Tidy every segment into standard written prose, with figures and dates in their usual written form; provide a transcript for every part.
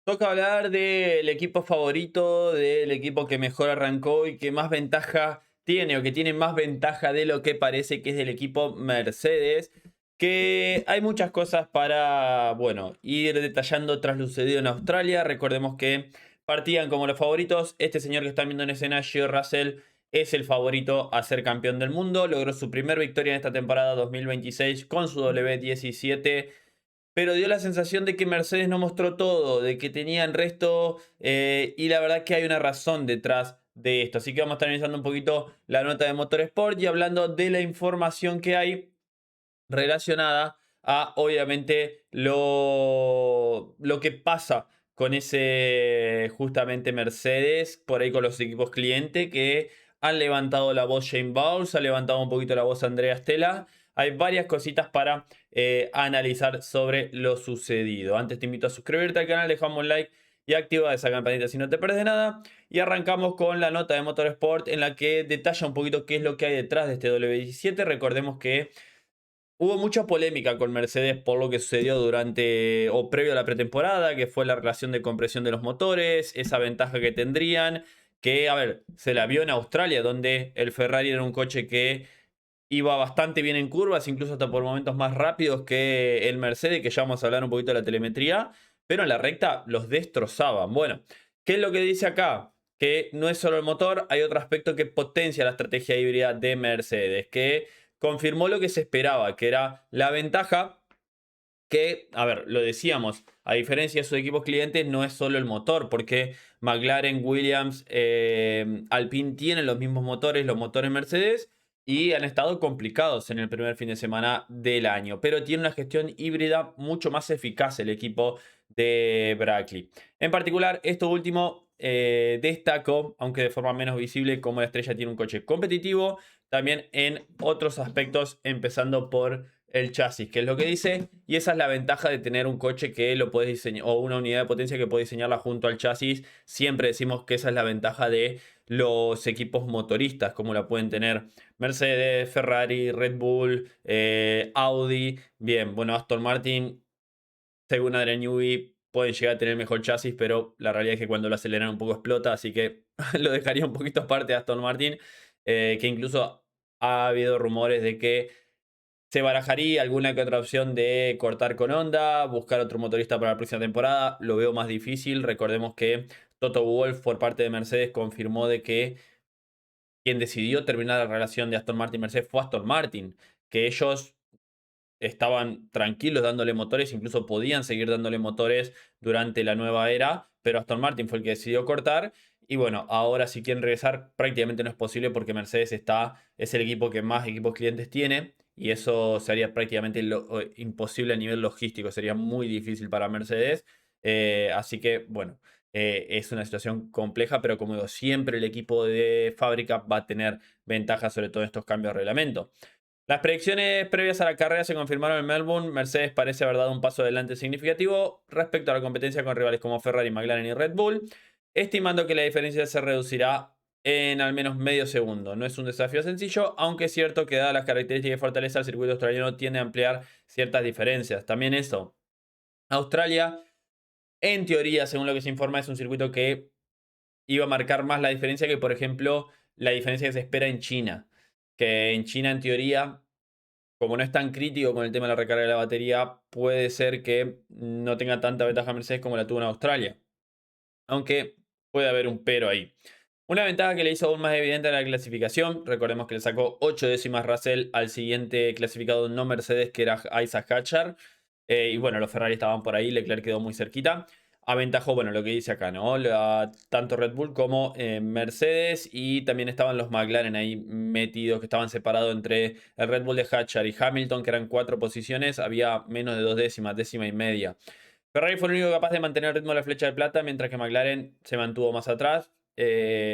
Toca hablar del equipo favorito, del equipo que mejor arrancó y que más ventaja tiene o que tiene más ventaja de lo que parece que es del equipo Mercedes. Que hay muchas cosas para, bueno, ir detallando tras lo sucedido en Australia. Recordemos que partían como los favoritos. Este señor que están viendo en escena, George Russell, es el favorito a ser campeón del mundo. Logró su primera victoria en esta temporada 2026 con su W17, pero dio la sensación de que Mercedes no mostró todo, de que tenían resto, y la verdad que hay una razón detrás de esto. Así que vamos a estar analizando un poquito la nota de Motorsport y hablando de la información que hay relacionada a, obviamente, lo que pasa con ese, justamente, Mercedes, por ahí con los equipos cliente, que han levantado la voz Shane Bowles, ha levantado un poquito la voz Andrea Stella. Hay varias cositas para analizar sobre lo sucedido. Antes te invito a suscribirte al canal, dejamos un like y activa esa campanita si no te pierdes nada. Y arrancamos con la nota de Motorsport en la que detalla un poquito qué es lo que hay detrás de este W17. Recordemos que hubo mucha polémica con Mercedes por lo que sucedió durante o previo a la pretemporada, que fue la relación de compresión de los motores, esa ventaja que tendrían, que, a ver, se la vio en Australia, donde el Ferrari era un coche que iba bastante bien en curvas, incluso hasta por momentos más rápidos que el Mercedes, que ya vamos a hablar un poquito de la telemetría, pero en la recta los destrozaban. Bueno, ¿qué es lo que dice acá? Que no es solo el motor, hay otro aspecto que potencia la estrategia híbrida de Mercedes, que confirmó lo que se esperaba, que era la ventaja que, a ver, lo decíamos, a diferencia de sus equipos clientes, no es solo el motor, porque McLaren, Williams, Alpine tienen los mismos motores, los motores Mercedes, y han estado complicados en el primer fin de semana del año, pero tiene una gestión híbrida mucho más eficaz el equipo de Brackley. En particular, esto último destacó, aunque de forma menos visible, como la estrella tiene un coche competitivo, también en otros aspectos, empezando por el chasis, que es lo que dice, y esa es la ventaja de tener un coche que lo puedes diseñar, o una unidad de potencia que puedes diseñarla junto al chasis. Siempre decimos que esa es la ventaja de los equipos motoristas, como la pueden tener Mercedes, Ferrari, Red Bull, Audi. Bien, bueno, Aston Martin, según Adrian Newey, pueden llegar a tener mejor chasis, pero la realidad es que cuando lo aceleran un poco explota, así que lo dejaría un poquito aparte de Aston Martin, que incluso ha habido rumores de que se barajaría alguna que otra opción de cortar con Honda, buscar otro motorista para la próxima temporada. Lo veo más difícil. Recordemos que Toto Wolff, por parte de Mercedes, confirmó de que quien decidió terminar la relación de Aston Martin-Mercedes fue Aston Martin, que ellos estaban tranquilos dándole motores, incluso podían seguir dándole motores durante la nueva era, pero Aston Martin fue el que decidió cortar. Y bueno, ahora si quieren regresar prácticamente no es posible porque Mercedes es el equipo que más equipos clientes tiene, y eso sería prácticamente imposible a nivel logístico, sería muy difícil para Mercedes. Así que bueno, es una situación compleja, pero como digo, siempre el equipo de fábrica va a tener ventajas sobre todo en estos cambios de reglamento. Las predicciones previas a la carrera se confirmaron en Melbourne. Mercedes parece haber dado un paso adelante significativo respecto a la competencia con rivales como Ferrari, McLaren y Red Bull, estimando que la diferencia se reducirá en al menos medio segundo. No es un desafío sencillo, aunque es cierto que dadas las características y fortaleza, el circuito australiano tiende a ampliar ciertas diferencias. También eso. Australia, en teoría, según lo que se informa, es un circuito que iba a marcar más la diferencia que, por ejemplo, la diferencia que se espera en China. Que en China, en teoría, como no es tan crítico con el tema de la recarga de la batería, puede ser que no tenga tanta ventaja Mercedes como la tuvo en Australia. Aunque puede haber un pero ahí. Una ventaja que le hizo aún más evidente a la clasificación. Recordemos que le sacó 8 décimas Russell al siguiente clasificado no Mercedes, que era Isaac Hatcher. Y bueno, los Ferrari estaban por ahí, Leclerc quedó muy cerquita. Aventajó, bueno, lo que dice acá, ¿no? Tanto Red Bull como Mercedes, y también estaban los McLaren ahí metidos, que estaban separados entre el Red Bull de Hatcher y Hamilton, que eran 4 posiciones. Había menos de 2 décimas, décima y media. Ferrari fue el único capaz de mantener el ritmo de la flecha de plata, mientras que McLaren se mantuvo más atrás.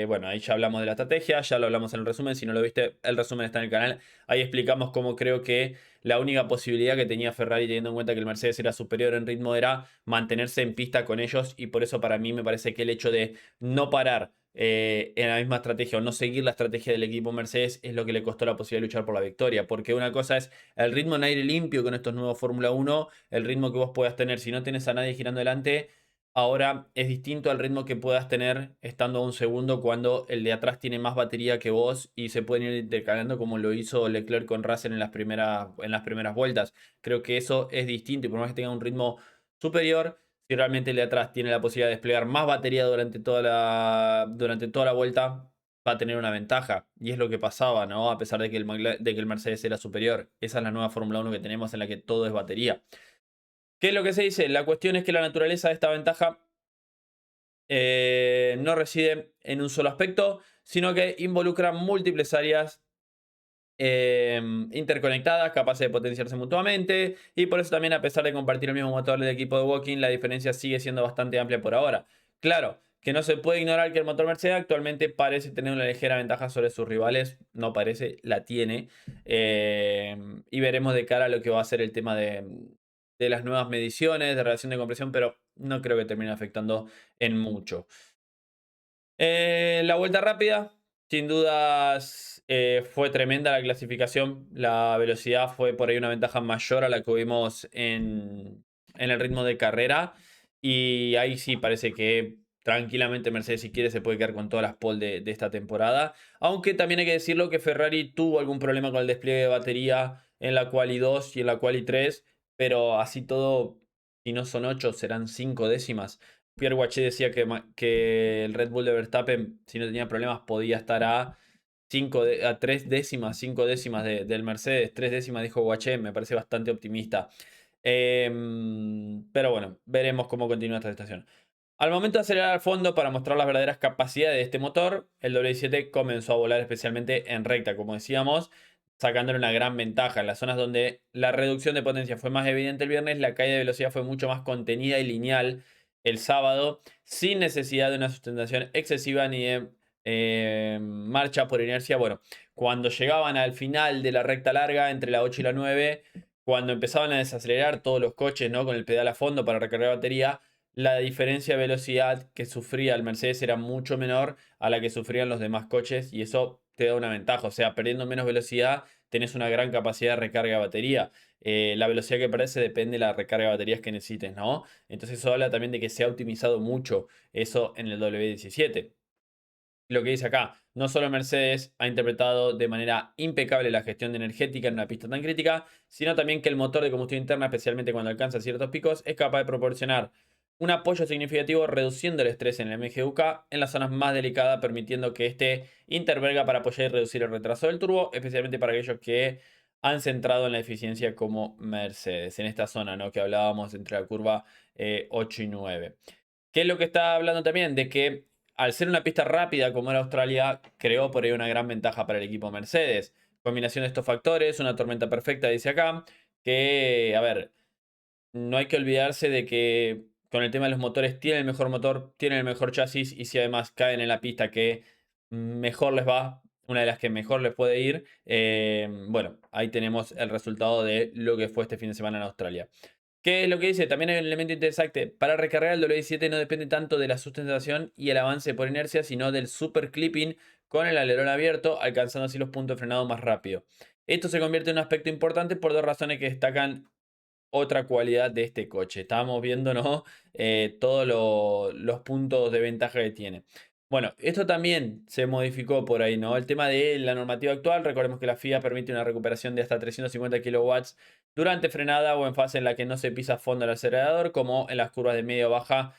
Bueno, ahí ya hablamos de la estrategia, ya lo hablamos en el resumen. Si no lo viste, el resumen está en el canal. Ahí explicamos cómo creo que la única posibilidad que tenía Ferrari, teniendo en cuenta que el Mercedes era superior en ritmo, era mantenerse en pista con ellos. Y por eso, para mí, me parece que el hecho de no parar en la misma estrategia o no seguir la estrategia del equipo Mercedes es lo que le costó la posibilidad de luchar por la victoria. Porque una cosa es el ritmo en aire limpio con estos nuevos Fórmula 1, el ritmo que vos puedas tener si no tenés a nadie girando delante. ahora es distinto al ritmo que puedas tener estando a un segundo cuando el de atrás tiene más batería que vos y se pueden ir intercalando como lo hizo Leclerc con Russell en las primeras vueltas. Creo que eso es distinto y por más que tenga un ritmo superior, si realmente el de atrás tiene la posibilidad de desplegar más batería durante toda la vuelta, va a tener una ventaja. Y es lo que pasaba, ¿no? A pesar de que de que el Mercedes era superior. Esa es la nueva Fórmula 1 que tenemos en la que todo es batería. ¿Qué es lo que se dice? La cuestión es que la naturaleza de esta ventaja no reside en un solo aspecto, sino que involucra múltiples áreas interconectadas, capaces de potenciarse mutuamente, y por eso también, a pesar de compartir el mismo motor del equipo de Woking, la diferencia sigue siendo bastante amplia por ahora. Claro, que no se puede ignorar que el motor Mercedes actualmente parece tener una ligera ventaja sobre sus rivales, no parece, la tiene, y veremos de cara a lo que va a ser el tema de las nuevas mediciones, de relación de compresión, pero no creo que termine afectando en mucho. La vuelta rápida, sin dudas, fue tremenda la clasificación. La velocidad fue por ahí una ventaja mayor a la que vimos en el ritmo de carrera. Y ahí sí parece que tranquilamente Mercedes, si quiere, se puede quedar con todas las pole de esta temporada. Aunque también hay que decirlo que Ferrari tuvo algún problema con el despliegue de batería en la quali 2 y en la quali 3. Pero así todo, si no son 8, serán 5 décimas. Pierre Waché decía que el Red Bull de Verstappen, si no tenía problemas, podía estar a 3 décimas, 5 décimas del Mercedes. 3 décimas, dijo Waché, me parece bastante optimista. Pero bueno, veremos cómo continúa esta estación. Al momento de acelerar al fondo para mostrar las verdaderas capacidades de este motor, el W17 comenzó a volar especialmente en recta, como decíamos, sacándole una gran ventaja. En las zonas donde la reducción de potencia fue más evidente el viernes, la caída de velocidad fue mucho más contenida y lineal el sábado, sin necesidad de una sustentación excesiva ni de marcha por inercia. Bueno, cuando llegaban al final de la recta larga, entre la 8 y la 9, cuando empezaban a desacelerar todos los coches, ¿no?, con el pedal a fondo para recargar batería, la diferencia de velocidad que sufría el Mercedes era mucho menor a la que sufrían los demás coches y eso te da una ventaja. O sea, perdiendo menos velocidad tenés una gran capacidad de recarga de batería. La velocidad que perdés depende de la recarga de baterías que necesites, ¿no? Entonces eso habla también de que se ha optimizado mucho eso en el W17. Lo que dice acá, no solo Mercedes ha interpretado de manera impecable la gestión de energética en una pista tan crítica, sino también que el motor de combustión interna, especialmente cuando alcanza ciertos picos, es capaz de proporcionar un apoyo significativo reduciendo el estrés en el MGUK en las zonas más delicadas, permitiendo que este intervenga para apoyar y reducir el retraso del turbo, especialmente para aquellos que han centrado en la eficiencia como Mercedes, en esta zona, ¿no?, que hablábamos entre la curva 8 y 9. ¿Qué es lo que está hablando también? De que al ser una pista rápida como era Australia, creó por ahí una gran ventaja para el equipo Mercedes. Combinación de estos factores, una tormenta perfecta, dice acá, que, a ver, no hay que olvidarse de que con el tema de los motores, tienen el mejor motor, tienen el mejor chasis, y si además caen en la pista que mejor les va, una de las que mejor les puede ir, bueno, ahí tenemos el resultado de lo que fue este fin de semana en Australia. ¿Qué es lo que dice? También hay un elemento interesante. Para recargar el W17 no depende tanto de la sustentación y el avance por inercia, sino del super clipping con el alerón abierto, alcanzando así los puntos de frenado más rápido. Esto se convierte en un aspecto importante por dos razones que destacan otra cualidad de este coche. Estábamos viendo, ¿no?, todos los puntos de ventaja que tiene. Bueno, esto también se modificó por ahí, ¿no? El tema de la normativa actual, recordemos que la FIA permite una recuperación de hasta 350 kilowatts durante frenada o en fase en la que no se pisa a fondo el acelerador, como en las curvas de media o baja,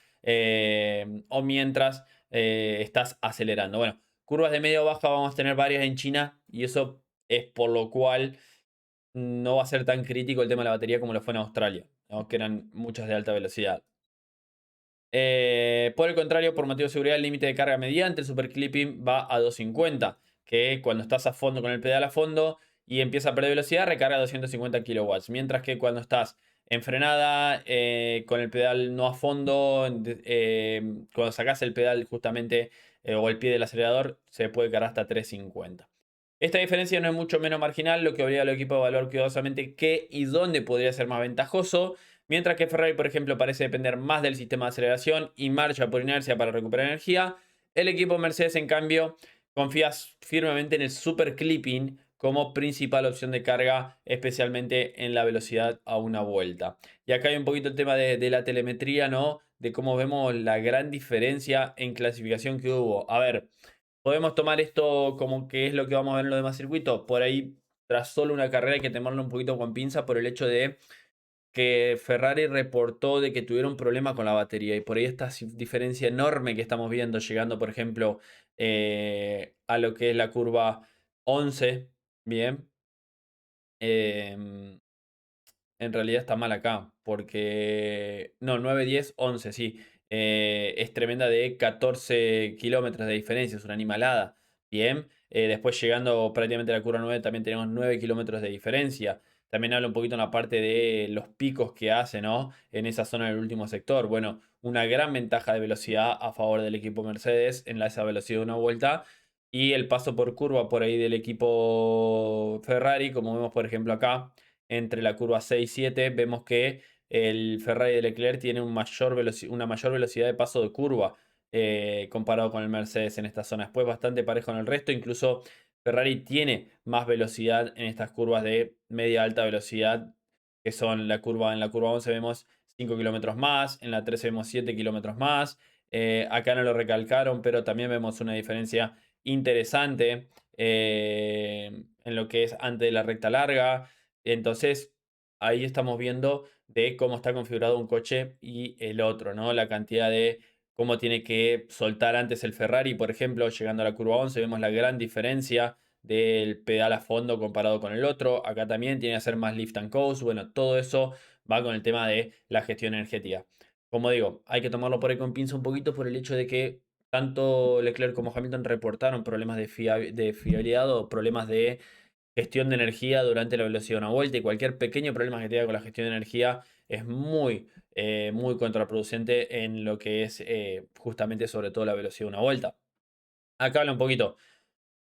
o mientras estás acelerando. Bueno, curvas de media o baja vamos a tener varias en China y eso es por lo cual no va a ser tan crítico el tema de la batería como lo fue en Australia, ¿no?, que eran muchas de alta velocidad. Por el contrario, por motivo de seguridad, el límite de carga mediante el super clipping va a 250, que cuando estás a fondo con el pedal a fondo y empieza a perder velocidad, recarga 250 kilowatts. Mientras que cuando estás en frenada, con el pedal no a fondo, cuando sacas el pedal justamente, o el pie del acelerador, se puede cargar hasta 350. Esta diferencia no es mucho menos marginal, lo que obliga al equipo a evaluar cuidadosamente qué y dónde podría ser más ventajoso. Mientras que Ferrari, por ejemplo, parece depender más del sistema de aceleración y marcha por inercia para recuperar energía, el equipo Mercedes, en cambio, confía firmemente en el super clipping como principal opción de carga, especialmente en la velocidad a una vuelta. Y acá hay un poquito el tema de la telemetría, ¿no?, de cómo vemos la gran diferencia en clasificación que hubo. A ver, podemos tomar esto como que es lo que vamos a ver en los demás circuitos. Por ahí, tras solo una carrera hay que tomarlo un poquito con pinza por el hecho de que Ferrari reportó de que tuvieron un problema con la batería y por ahí esta diferencia enorme que estamos viendo llegando, por ejemplo, a lo que es la curva 11, bien, em, en realidad está mal acá, porque... No, 9, 10, 11, sí. Es tremenda de 14 kilómetros de diferencia, es una animalada. Bien, después llegando prácticamente a la curva 9 también tenemos 9 kilómetros de diferencia. También habla un poquito en la parte de los picos que hace, ¿no? En esa zona del último sector. Bueno, una gran ventaja de velocidad a favor del equipo Mercedes en esa velocidad de una vuelta. Y el paso por curva por ahí del equipo Ferrari, como vemos por ejemplo acá entre la curva 6 y 7, vemos que el Ferrari de Leclerc tiene una mayor velocidad de paso de curva comparado con el Mercedes en esta zona. Después bastante parejo en el resto, incluso Ferrari tiene más velocidad en estas curvas de media alta velocidad, que son en la curva 11 vemos 5 kilómetros más, en la 13 vemos 7 kilómetros más. Acá no lo recalcaron, pero también vemos una diferencia interesante en lo que es antes de la recta larga. Entonces, ahí estamos viendo de cómo está configurado un coche y el otro, ¿no? La cantidad de cómo tiene que soltar antes el Ferrari, por ejemplo, llegando a la curva 11, vemos la gran diferencia del pedal a fondo comparado con el otro. Acá también tiene que hacer más lift and coast. Bueno, todo eso va con el tema de la gestión energética. Como digo, hay que tomarlo por ahí con pinza un poquito por el hecho de que tanto Leclerc como Hamilton reportaron problemas de fiabilidad o problemas de gestión de energía durante la velocidad de una vuelta y cualquier pequeño problema que tenga con la gestión de energía es muy contraproducente en lo que es justamente sobre todo la velocidad de una vuelta. Acá habla un poquito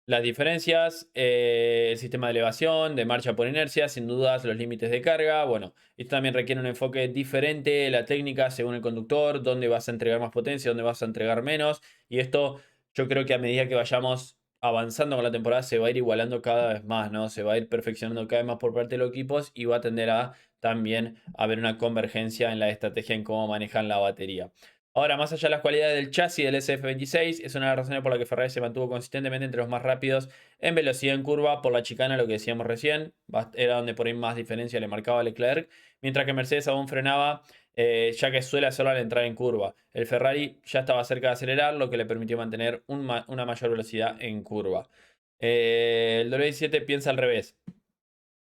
las diferencias, el sistema de elevación, de marcha por inercia, sin dudas los límites de carga. Bueno, esto también requiere un enfoque diferente, la técnica según el conductor, dónde vas a entregar más potencia, dónde vas a entregar menos. Y esto yo creo que a medida que vayamos avanzando con la temporada se va a ir igualando cada vez más, ¿no? Se va a ir perfeccionando cada vez más por parte de los equipos y va a tender a también haber una convergencia en la estrategia en cómo manejan la batería. Ahora, más allá de las cualidades del chasis del SF26, es una de las razones por la que Ferrari se mantuvo consistentemente entre los más rápidos en velocidad en curva por la chicana, lo que decíamos recién, era donde por ahí más diferencia le marcaba a Leclerc, mientras que Mercedes aún frenaba, ya que suele hacerlo al entrar en curva. El Ferrari ya estaba cerca de acelerar, lo que le permitió mantener una mayor velocidad en curva. El W17 piensa al revés.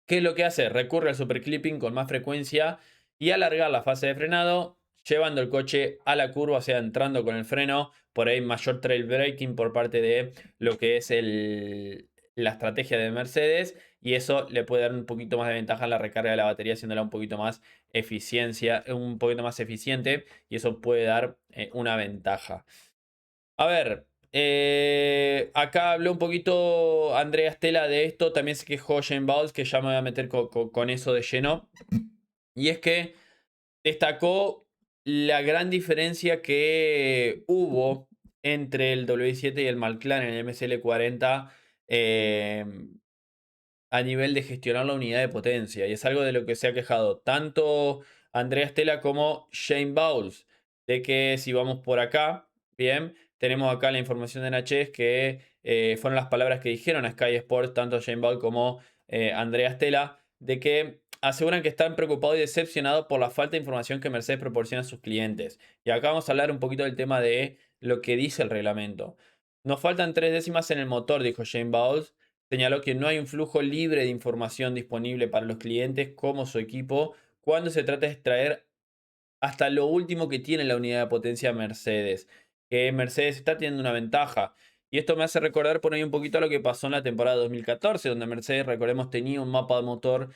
¿Qué es lo que hace? Recurre al superclipping con más frecuencia y alargar la fase de frenado, llevando el coche a la curva, o sea, entrando con el freno, por ahí mayor trail braking por parte de lo que es la estrategia de Mercedes, y eso le puede dar un poquito más de ventaja a la recarga de la batería, haciéndola un poquito más eficiente, y eso puede dar una ventaja. A ver, acá habló un poquito Andrea Stella de esto, también se quejó Shane Bowles, que ya me voy a meter con eso de lleno. Y es que destacó la gran diferencia que hubo entre el W7 y el McLaren, el MSL40, a nivel de gestionar la unidad de potencia. Y es algo de lo que se ha quejado tanto Andrea Stella como Shane Bowles. De que si vamos por acá, bien, tenemos acá la información de NHS que fueron las palabras que dijeron a Sky Sports, tanto Shane Bowles como Andrea Stella, de que aseguran que están preocupados y decepcionados por la falta de información que Mercedes proporciona a sus clientes. Y acá vamos a hablar un poquito del tema de lo que dice el reglamento. Nos faltan 3 décimas en el motor, dijo Shane Bowles. Señaló que no hay un flujo libre de información disponible para los clientes como su equipo cuando se trata de extraer hasta lo último que tiene la unidad de potencia Mercedes. Que Mercedes está teniendo una ventaja. Y esto me hace recordar por ahí un poquito a lo que pasó en la temporada 2014, donde Mercedes, recordemos, tenía un mapa de motor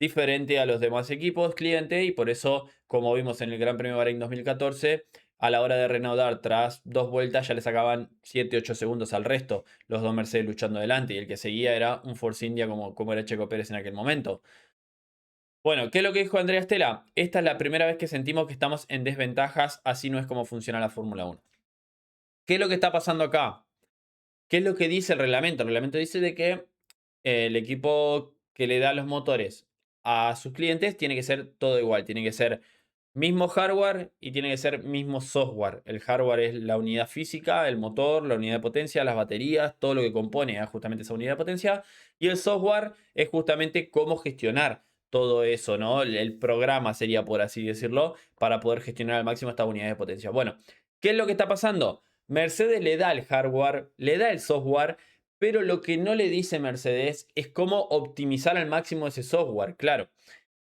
diferente a los demás equipos cliente y por eso, como vimos en el Gran Premio de Bahrein 2014, a la hora de reanudar tras 2 vueltas ya le sacaban 7-8 segundos al resto, los dos Mercedes luchando adelante y el que seguía era un Force India como era Checo Pérez en aquel momento. Bueno, ¿qué es lo que dijo Andrea Stella? Esta es la primera vez que sentimos que estamos en desventajas, así no es como funciona la Fórmula 1. ¿Qué es lo que está pasando acá? ¿Qué es lo que dice el reglamento? El reglamento dice de que el equipo que le da los motores a sus clientes tiene que ser todo igual, tiene que ser mismo hardware y tiene que ser mismo software. El hardware es la unidad física, el motor, la unidad de potencia, las baterías, todo lo que compone justamente esa unidad de potencia. Y el software es justamente cómo gestionar todo eso, ¿no? El programa sería, por así decirlo, para poder gestionar al máximo esta unidad de potencia. Bueno, ¿qué es lo que está pasando? Mercedes le da el hardware, le da el software, pero lo que no le dice Mercedes es cómo optimizar al máximo ese software. Claro,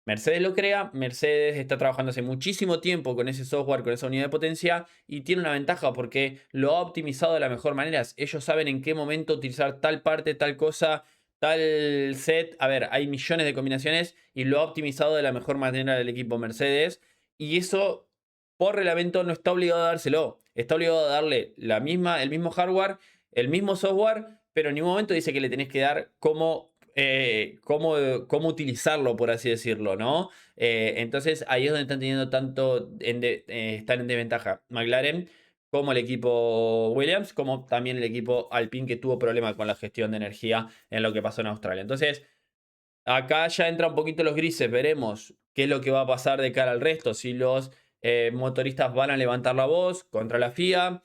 Mercedes lo crea, Mercedes está trabajando hace muchísimo tiempo con ese software, con esa unidad de potencia y tiene una ventaja porque lo ha optimizado de la mejor manera. Ellos saben en qué momento utilizar tal parte, tal cosa, tal set. A ver, hay millones de combinaciones y lo ha optimizado de la mejor manera del equipo Mercedes. Y eso, por reglamento, no está obligado a dárselo. Está obligado a darle el mismo hardware, el mismo software, pero en ningún momento dice que le tenés que dar cómo utilizarlo, por así decirlo, ¿no? Entonces ahí es donde están teniendo están en desventaja McLaren, como el equipo Williams, como también el equipo Alpine, que tuvo problemas con la gestión de energía en lo que pasó en Australia. Entonces, acá ya entra un poquito los grises, veremos qué es lo que va a pasar de cara al resto, si los motoristas van a levantar la voz contra la FIA.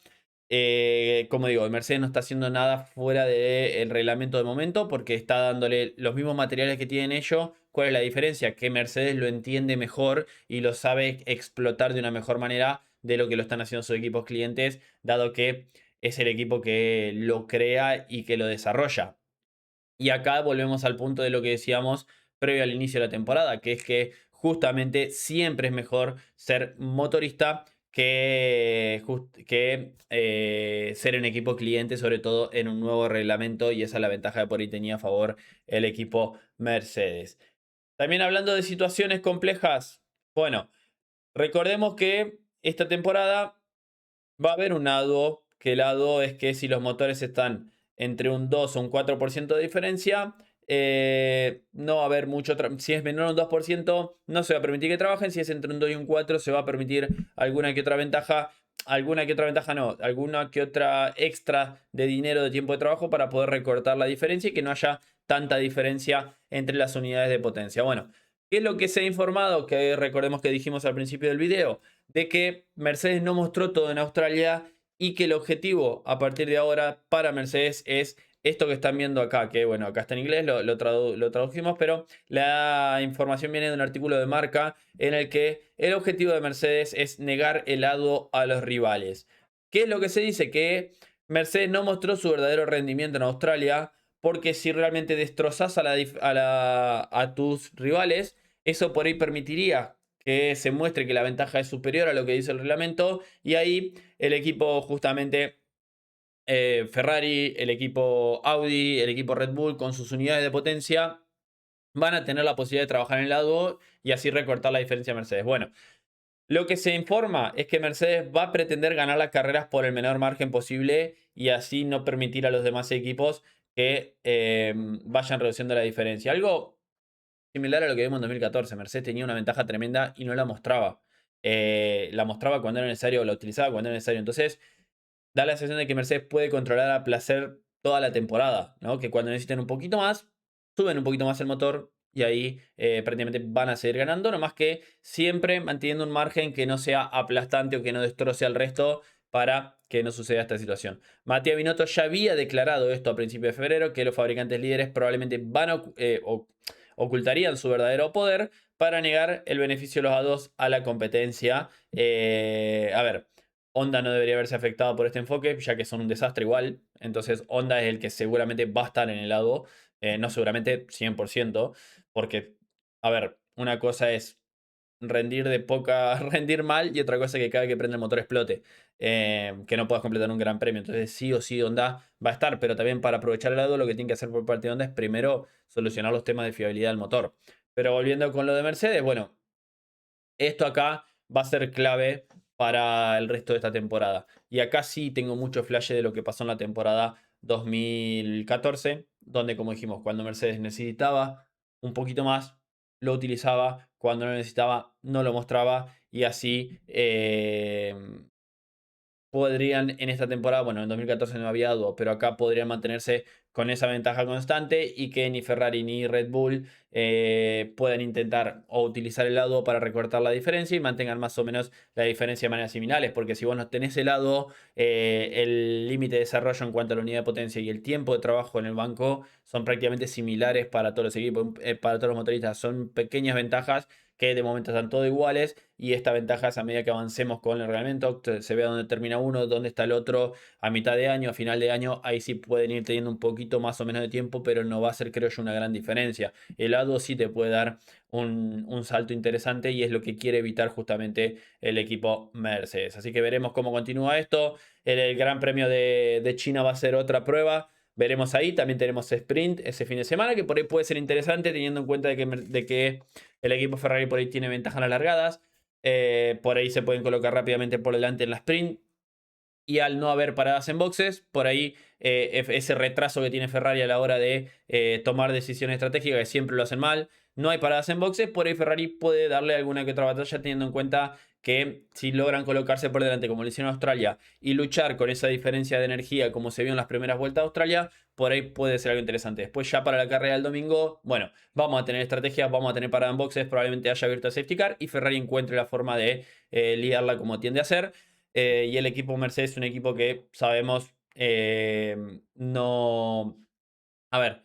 Como digo, Mercedes no está haciendo nada fuera del reglamento de momento porque está dándole los mismos materiales que tienen ellos. ¿Cuál es la diferencia? Que Mercedes lo entiende mejor y lo sabe explotar de una mejor manera de lo que lo están haciendo sus equipos clientes, dado que es el equipo que lo crea y que lo desarrolla. Y acá volvemos al punto de lo que decíamos previo al inicio de la temporada, que es que justamente siempre es mejor ser motorista que ser un equipo cliente, sobre todo en un nuevo reglamento, y esa es la ventaja que por ahí tenía a favor el equipo Mercedes. También hablando de situaciones complejas, bueno, recordemos que esta temporada va a haber un ADO, que el ADO es que si los motores están entre un 2 o un 4% de diferencia, no va a haber mucho. Si es menor a un 2%, no se va a permitir que trabajen. Si es entre un 2 y un 4, se va a permitir alguna que otra ventaja. Alguna que otra ventaja no, alguna que otra extra de dinero de tiempo de trabajo para poder recortar la diferencia y que no haya tanta diferencia entre las unidades de potencia. Bueno, ¿qué es lo que se ha informado? Que recordemos que dijimos al principio del video de que Mercedes no mostró todo en Australia y que el objetivo a partir de ahora para Mercedes es esto que están viendo acá, que bueno, acá está en inglés, lo tradujimos, pero la información viene de un artículo de Marca en el que el objetivo de Mercedes es negar el helado a los rivales. ¿Qué es lo que se dice? Que Mercedes no mostró su verdadero rendimiento en Australia porque si realmente destrozas a tus rivales, eso por ahí permitiría que se muestre que la ventaja es superior a lo que dice el reglamento y ahí el equipo justamente Ferrari, el equipo Audi, el equipo Red Bull con sus unidades de potencia van a tener la posibilidad de trabajar en el lado y así recortar la diferencia a Mercedes. Bueno, lo que se informa es que Mercedes va a pretender ganar las carreras por el menor margen posible y así no permitir a los demás equipos que vayan reduciendo la diferencia. Algo similar a lo que vimos en 2014. Mercedes tenía una ventaja tremenda y no la mostraba. La mostraba cuando era necesario, o la utilizaba cuando era necesario. Entonces, da la sensación de que Mercedes puede controlar a placer toda la temporada, ¿no? Que cuando necesiten un poquito más, suben un poquito más el motor y ahí prácticamente van a seguir ganando, nomás que siempre manteniendo un margen que no sea aplastante o que no destroce al resto para que no suceda esta situación. Matías Binotto ya había declarado esto a principios de febrero, que los fabricantes líderes probablemente ocultarían su verdadero poder para negar el beneficio de los A2 a la competencia. A ver, Honda no debería verse afectado por este enfoque, ya que son un desastre igual. Entonces, Honda es el que seguramente va a estar en el lado. No seguramente, 100%. Porque, a ver, una cosa es rendir mal y otra cosa es que cada vez que prende el motor explote. Que no puedas completar un gran premio. Entonces, sí o sí, Honda va a estar. Pero también para aprovechar el lado, lo que tiene que hacer por parte de Honda es primero solucionar los temas de fiabilidad del motor. Pero volviendo con lo de Mercedes, bueno, esto acá va a ser clave para el resto de esta temporada. Y acá sí tengo mucho flash de lo que pasó en la temporada 2014, donde como dijimos, cuando Mercedes necesitaba un poquito más, lo utilizaba, cuando no necesitaba, no lo mostraba y así podrían en esta temporada, bueno, en 2014 no había dado, pero acá podrían mantenerse con esa ventaja constante y que ni Ferrari ni Red Bull puedan intentar o utilizar el lado para recortar la diferencia y mantengan más o menos la diferencia de maneras similares, porque si vos no tenés el lado, el límite de desarrollo en cuanto a la unidad de potencia y el tiempo de trabajo en el banco son prácticamente similares para todos los equipos, para todos los motoristas, son pequeñas ventajas que de momento están todos iguales y esta ventaja es a medida que avancemos con el reglamento, se vea dónde termina uno, dónde está el otro a mitad de año, a final de año, ahí sí pueden ir teniendo un poquito más o menos de tiempo, pero no va a ser creo yo una gran diferencia. El lado sí te puede dar un salto interesante y es lo que quiere evitar justamente el equipo Mercedes. Así que veremos cómo continúa esto. El Gran Premio de China va a ser otra prueba. Veremos ahí, también tenemos sprint ese fin de semana, que por ahí puede ser interesante teniendo en cuenta de que el equipo Ferrari por ahí tiene ventajas en las largadas. Por ahí se pueden colocar rápidamente por delante en la sprint. Y al no haber paradas en boxes, por ahí ese retraso que tiene Ferrari a la hora de tomar decisiones estratégicas, que siempre lo hacen mal, no hay paradas en boxes, por ahí Ferrari puede darle alguna que otra batalla teniendo en cuenta que si logran colocarse por delante como lo hicieron en Australia y luchar con esa diferencia de energía como se vio en las primeras vueltas de Australia, por ahí puede ser algo interesante. Después ya para la carrera del domingo, bueno, vamos a tener estrategias, vamos a tener parada en boxes, probablemente haya virtual safety car y Ferrari encuentre la forma de lidarla como tiende a hacer. Y el equipo Mercedes es un equipo que sabemos no... A ver,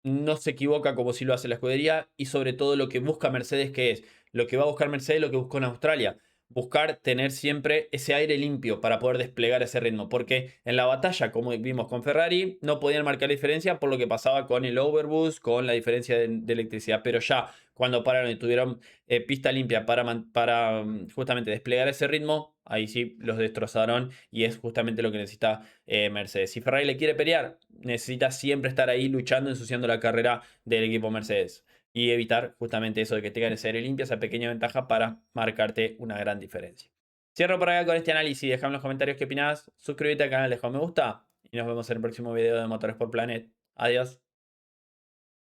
no se equivoca como si lo hace la escudería y sobre todo lo que busca Mercedes, que es lo que va a buscar Mercedes, lo que buscó en Australia. Buscar tener siempre ese aire limpio para poder desplegar ese ritmo. Porque en la batalla, como vimos con Ferrari, no podían marcar la diferencia por lo que pasaba con el overboost, con la diferencia de electricidad. Pero ya cuando pararon y tuvieron pista limpia para justamente desplegar ese ritmo, ahí sí los destrozaron y es justamente lo que necesita Mercedes. Si Ferrari le quiere pelear, necesita siempre estar ahí luchando, ensuciando la carrera del equipo Mercedes. Y evitar justamente eso de que tengan ese aire limpio, esa pequeña ventaja para marcarte una gran diferencia. Cierro por acá con este análisis. Dejame en los comentarios qué opinás. Suscríbete al canal, deja un me gusta. Y nos vemos en el próximo video de Motores por Planet. Adiós.